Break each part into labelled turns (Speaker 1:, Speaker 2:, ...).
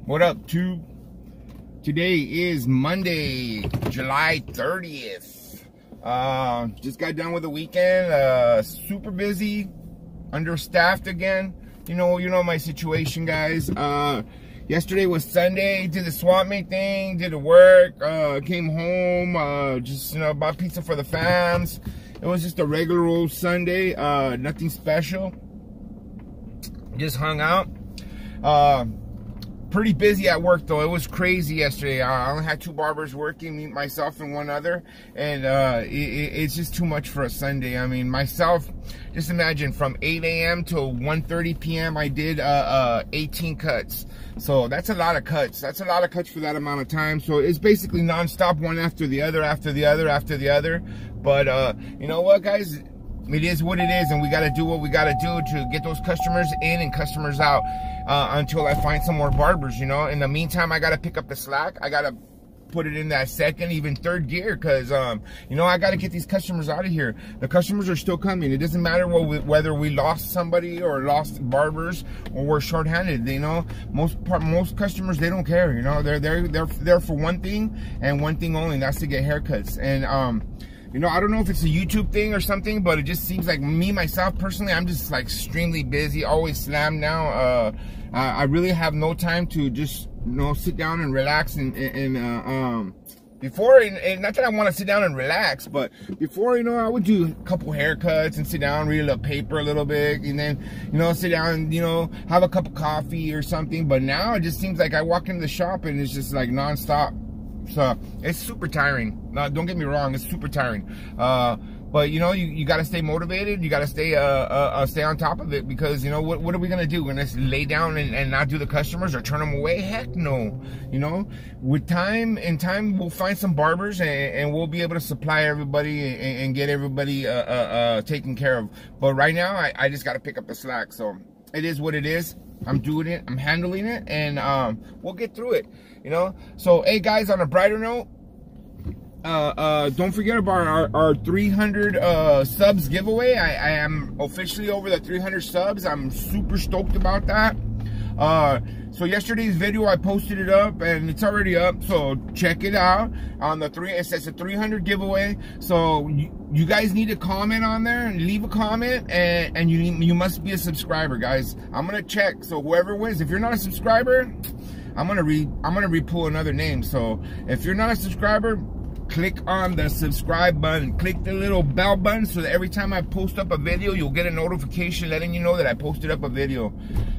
Speaker 1: What up, tube? Today is Monday, July 30th. Just got done with the weekend. Super busy, understaffed again. You know my situation, guys. Yesterday was Sunday. Did the swap meet thing. Did the work. Came home. Just bought pizza for the fams. It was just a regular old Sunday. Nothing special. Just hung out. Pretty busy at work though. It was crazy yesterday. I only had 2 barbers working, me, myself, and one other, and it's just too much for a Sunday. I mean, myself, just imagine from 8 a.m. to 1:30 p.m. I did 18 cuts. So that's a lot of cuts. That's a lot of cuts for that amount of time. So it's basically non-stop, one after the other, after the other, after the other. But you know what, guys? It is what it is, and we got to do what we got to do to get those customers in and customers out until I find some more barbers, In the meantime, I got to pick up the slack. I got to put it in that second, even third gear, because, I got to get these customers out of here. The customers are still coming. It doesn't matter whether we lost somebody or lost barbers or we're shorthanded, Most customers, they don't care, They're there for one thing and one thing only, and that's to get haircuts. And, I don't know if it's a YouTube thing or something, but it just seems like myself, personally, I'm just like extremely busy, always slammed now. I really have no time to just, sit down and relax before, and not that I want to sit down and relax, but before, I would do a couple haircuts and sit down, read a paper a little bit, and then, sit down and, have a cup of coffee or something. But now it just seems like I walk into the shop and it's just like nonstop. So it's super tiring. Don't get me wrong, it's super tiring. But you got to stay motivated. You got to stay on top of it, because what are we gonna do? We're gonna lay down and not do the customers or turn them away? Heck no. With time, we'll find some barbers and we'll be able to supply everybody and get everybody taken care of. But right now, I just got to pick up the slack. So it is what it is. I'm doing it. I'm handling it, and we'll get through it. So hey guys, on a brighter note, don't forget about our 300 subs giveaway. I am officially over the 300 subs. I'm super stoked about that. So yesterday's video, I posted it up, and it's already up, so check it out. It says a 300 giveaway. So you guys need to comment on there and leave a comment, and you must be a subscriber, guys. I'm gonna check. So whoever wins, if you're not a subscriber, I'm gonna re-pull another name. So if you're not a subscriber, click on the subscribe button, click the little bell button, so that every time I post up a video, you'll get a notification letting you know that I posted up a video.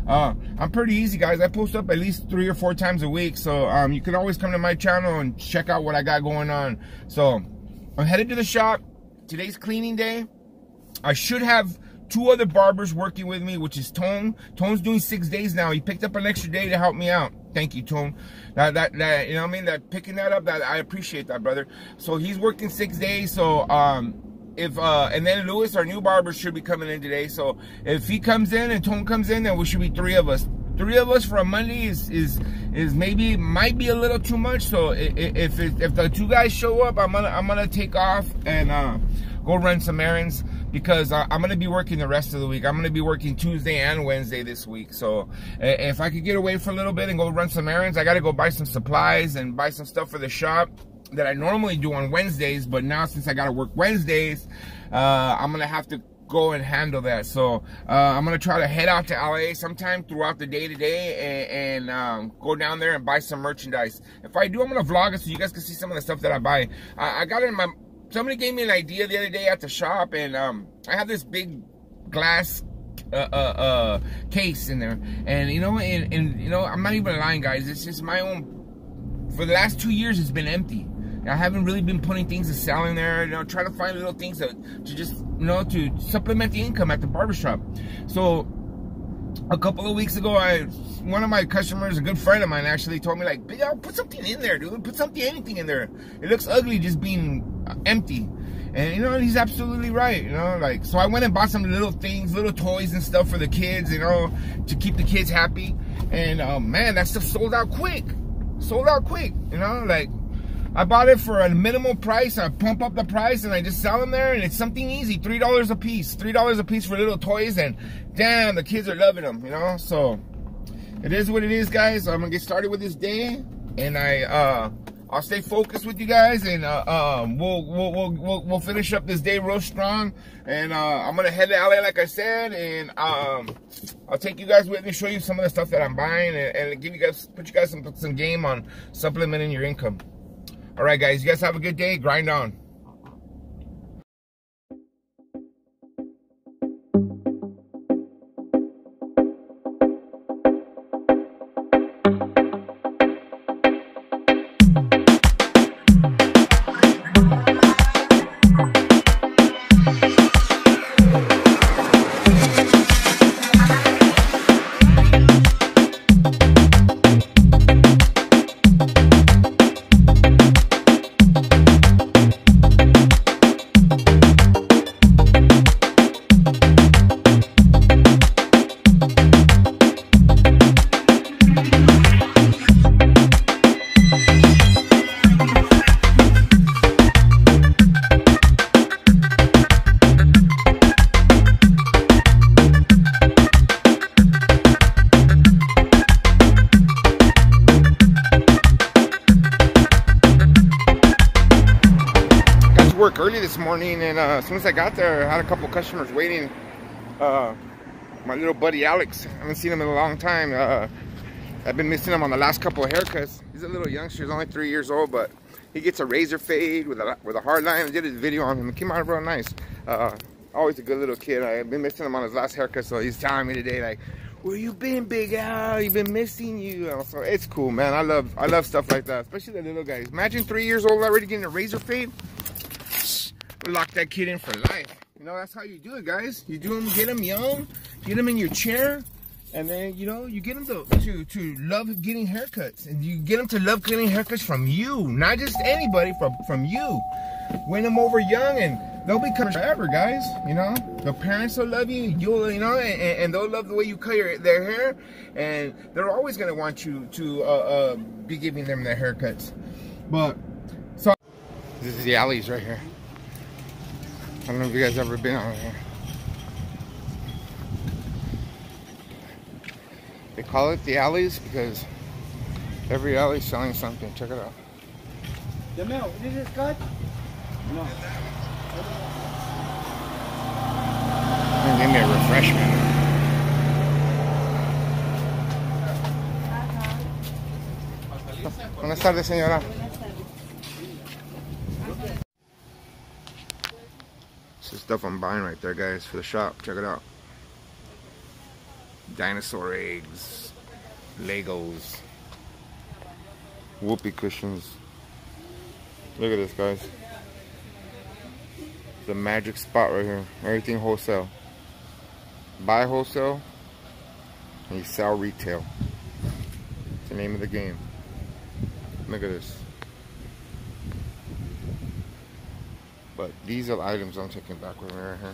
Speaker 1: I'm pretty easy, guys. I post up at least 3 or 4 times a week, so you can always come to my channel and check out what I got going on. So I'm headed to the shop. Today's cleaning day. I should have 2 other barbers working with me, which is Tone. Tone's doing 6 days now. He picked up an extra day to help me out. Thank you, Tone. That picking that up, that I appreciate that, brother. So he's working 6 days. So and then Lewis, our new barber, should be coming in today. So if he comes in and Tone comes in, then we should be 3 of us. 3 of us for a Monday is might be a little too much. So if the 2 guys show up, I'm gonna take off and go run some errands, because I'm going to be working the rest of the week. I'm going to be working Tuesday and Wednesday this week. So if I could get away for a little bit and go run some errands, I got to go buy some supplies and buy some stuff for the shop that I normally do on Wednesdays. But now, since I got to work Wednesdays, I'm going to have to go and handle that. So I'm going to try to head out to LA sometime throughout the day today and go down there and buy some merchandise. If I do, I'm going to vlog it so you guys can see some of the stuff that I buy. I got it in my... Somebody gave me an idea the other day at the shop, and I have this big glass case in there, and I'm not even lying, guys. It's just my own. For the last 2 years, it's been empty. I haven't really been putting things to sell in there. Trying to find little things to just to supplement the income at the barbershop. So a couple of weeks ago, one of my customers, a good friend of mine, actually told me, like, put something in there, dude. Put anything in there. It looks ugly just being empty. And he's absolutely right. So I went and bought some little things, little toys and stuff for the kids, to keep the kids happy. And man, that stuff sold out quick. I bought it for a minimal price. I pump up the price and I just sell them there, and it's something easy, $3 a piece. $3 a piece for little toys, and damn, the kids are loving them, So it is what it is, guys. I'm gonna get started with this day, and I'll stay focused with you guys, and we'll finish up this day real strong. And I'm gonna head to LA, like I said, and I'll take you guys with me, show you some of the stuff that I'm buying, and put you guys some game on supplementing your income. All right, guys, you guys have a good day. Grind on. Work early this morning, and as soon as I got there, I had a couple customers waiting. My little buddy Alex, I haven't seen him in a long time. I've been missing him on the last couple of haircuts. He's a little youngster, he's only 3 years old, but he gets a razor fade with a hard line. I did a video on him. It came out real nice. Always a good little kid. I've been missing him on his last haircut, so he's telling me today, like, where you been, Big Al? You've been missing you. So it's cool, man. I love stuff like that, especially the little guys. Imagine 3 years old already getting a razor fade. Lock that kid in for life. You know, that's how you do it, guys. You do them, get them young, get them in your chair, and then, you know, you get them to love getting haircuts, and you get them to love getting haircuts from you, not just anybody, from you. Win them over young, and they'll become forever, guys. You know, the parents will love you, you know, and they'll love the way you cut their hair, and they're always gonna want you to be giving them their haircuts. But so this is the alleys right here. I don't know if you guys ever been out here. They call it the alleys because every alley is selling something. Check it out.
Speaker 2: The milk, this is cut? No.
Speaker 1: And give me a refreshment. Buenas tardes, señora. This is stuff I'm buying right there, guys, for the shop. Check it out. Dinosaur eggs, Legos, whoopee cushions. Look at this, guys. The magic spot right here. Everything wholesale. Buy wholesale and you sell retail. It's the name of the game. Look at this. But these are the items I'm taking back with me right here.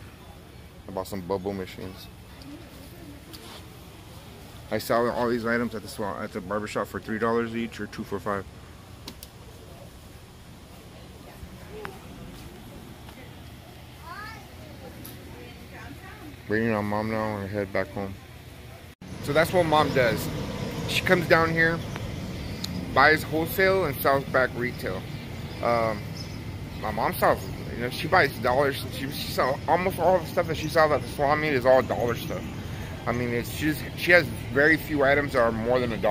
Speaker 1: I bought some bubble machines. I sell all these items at the barbershop for $3 each or 2 for $5. Waiting on mom now and head back home. So that's what mom does. She comes down here, buys wholesale and sells back retail. My mom sells, you know, she buys dollars. She sells almost all the stuff that she sells at the swap meet is all dollar stuff. I mean, she has very few items that are more than $1.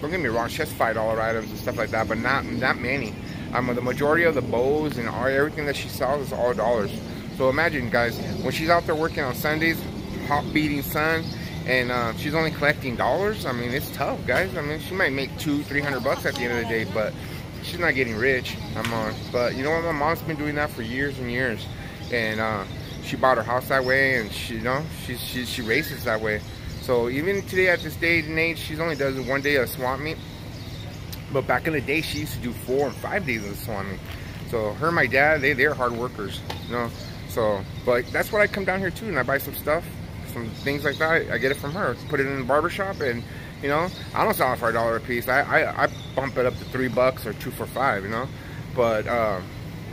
Speaker 1: Don't get me wrong, she has $5 items and stuff like that, but not many. The majority of the bows and everything that she sells is all dollars. So imagine, guys, when she's out there working on Sundays, hot beating sun, and she's only collecting dollars. I mean, it's tough, guys. I mean, she might make $200-300 at the end of the day, but she's not getting rich. But you know what? My mom's been doing that for years and years, and she bought her house that way, and she races that way. So even today, at this day and age, she only does 1 day of swap meet. But back in the day, she used to do 4 and 5 days of swap meet. So her and my dad, they're hard workers, you know. So, but that's what I come down here too, and I buy some stuff, some things like that. I get it from her, put it in the barbershop, and you know, I don't sell it for $1 a piece. I bump it up to $3 or 2 for $5, you know. But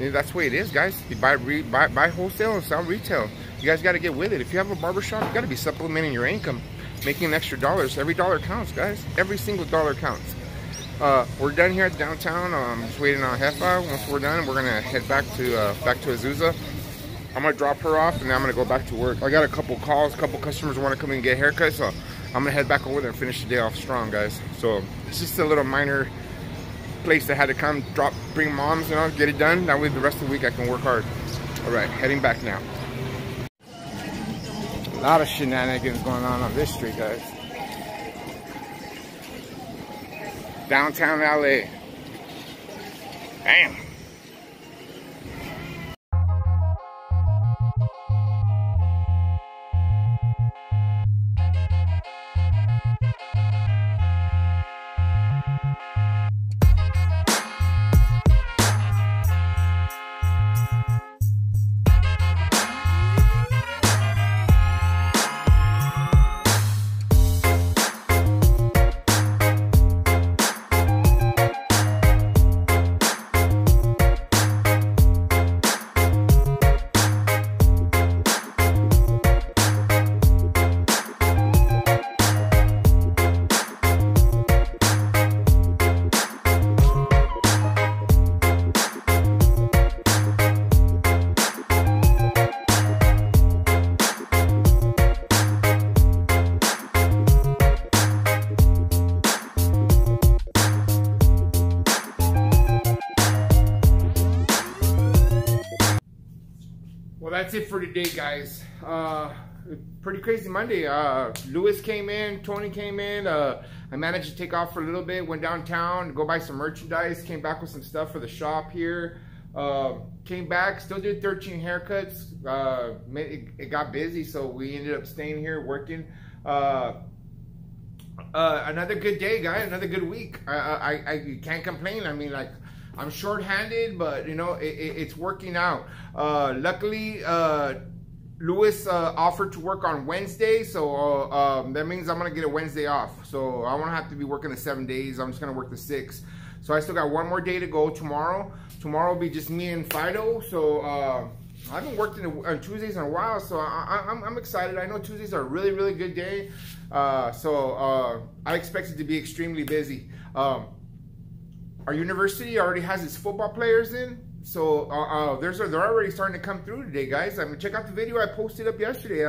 Speaker 1: that's the way it is, guys. You buy wholesale and sell retail. You guys got to get with it. If you have a barbershop, you got to be supplementing your income. making extra dollars. Every dollar counts, guys. Every single dollar counts. We're done here at downtown. I'm just waiting on Jefa. Once we're done, we're gonna head back to Azusa. I'm gonna drop her off, and then I'm gonna go back to work. I got a couple calls, a couple customers want to come in and get haircuts, so I'm gonna head back over there and finish the day off strong, guys. So it's just a little minor place that had to come, bring moms, you know, get it done. That way the rest of the week I can work hard. All right, heading back now. A lot of shenanigans going on this street, guys. Downtown LA. Damn. That's it for today, guys. Pretty crazy Monday. Lewis came in, Tony came in. I managed to take off for a little bit, went downtown, go buy some merchandise, came back with some stuff for the shop here. Came back, still did 13 haircuts. It got busy, so we ended up staying here working. Another good day, guys. Another good week. I can't complain. I mean, like, I'm short-handed, but you know, it's working out. Luckily, Lewis offered to work on Wednesday, so that means I'm gonna get a Wednesday off. So I won't have to be working the 7 days. I'm just gonna work the 6. So I still got one more day to go tomorrow. Tomorrow will be just me and Fido. So I haven't worked on Tuesdays in a while, so I'm excited. I know Tuesdays are a really, really good day. So I expect it to be extremely busy. Our university already has its football players in, so they're already starting to come through today, guys. I mean, check out the video I posted up yesterday,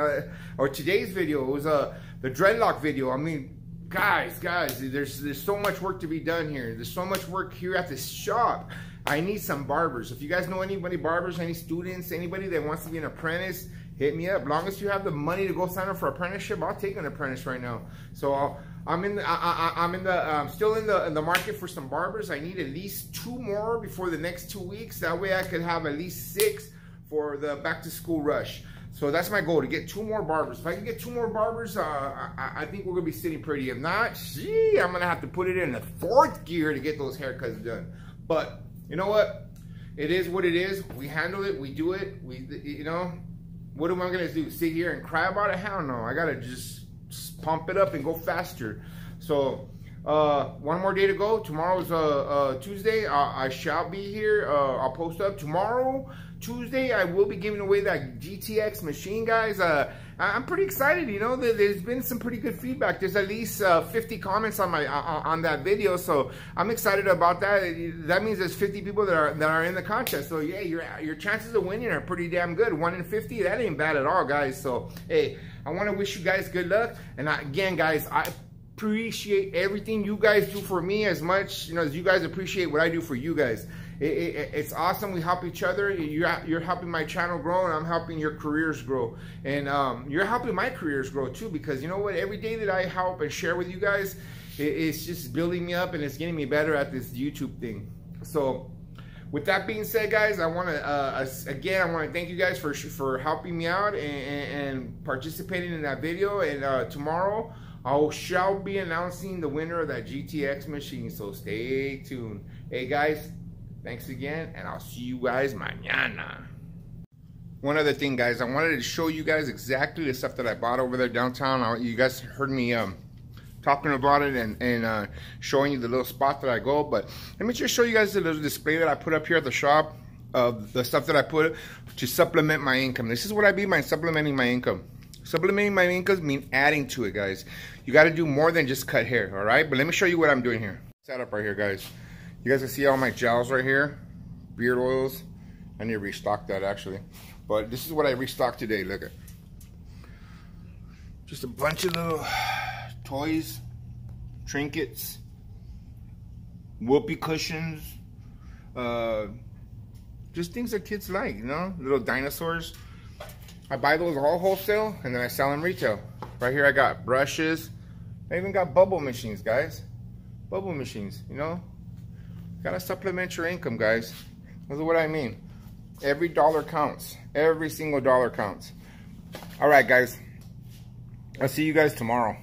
Speaker 1: or today's video. It was the dreadlock video. I mean, guys, there's so much work to be done here. There's so much work here at this shop. I need some barbers. If you guys know anybody, barbers, any students, anybody that wants to be an apprentice, hit me up. As long as you have the money to go sign up for apprenticeship, I'll take an apprentice right now. So I'm still in the market for some barbers. I need at least 2 more before the next 2 weeks. That way I could have at least 6 for the back to school rush. So that's my goal, to get 2 more barbers. If I can get 2 more barbers, I think we're gonna be sitting pretty. If not, gee, I'm gonna have to put it in the 4th gear to get those haircuts done. But you know what? It is what it is. We handle it. We do it. You know, what am I gonna do? Sit here and cry about it? Hell no. I gotta just pump it up and go faster. So one more day to go. Tomorrow's Tuesday. I shall be here. I'll post up tomorrow. Tuesday, I will be giving away that GTX machine, guys. I'm pretty excited. You know, there's been some pretty good feedback. There's at least 50 comments on my on that video, so I'm excited about that. That means there's 50 people that are in the contest. So yeah, your chances of winning are pretty damn good. 1 in 50, that ain't bad at all, guys. So hey, I want to wish you guys good luck. And again, guys, I appreciate everything you guys do for me as much, you know, as you guys appreciate what I do for you guys. It's awesome. We help each other. You're helping my channel grow, and I'm helping your careers grow. And you're helping my careers grow too, because you know what? Every day that I help and share with you guys, it's just building me up, and it's getting me better at this YouTube thing. So with that being said, guys, I want to again, I want to thank you guys for helping me out and participating in that video. And tomorrow I shall be announcing the winner of that GTX machine, so stay tuned. Hey guys, thanks again, and I'll see you guys mañana. One other thing, guys, I wanted to show you guys exactly the stuff that I bought over there downtown. You guys heard me talking about it and showing you the little spot that I go, but let me just show you guys the little display that I put up here at the shop of the stuff that I put to supplement my income. This is what I mean by supplementing my income. Supplementing my income means adding to it, guys. You got to do more than just cut hair, all right? But let me show you what I'm doing here. Setup right here, guys. You guys can see all my gels right here. Beard oils. I need to restock that, actually. But this is what I restocked today. Look at. Just a bunch of little toys, trinkets, whoopee cushions, just things that kids like, you know, little dinosaurs. I buy those all wholesale and then I sell them retail. Right here I got brushes. I even got bubble machines, guys. Bubble machines, you know. Gotta supplement your income, guys. That's what I mean. Every dollar counts. Every single dollar counts. All right, guys. I'll see you guys tomorrow.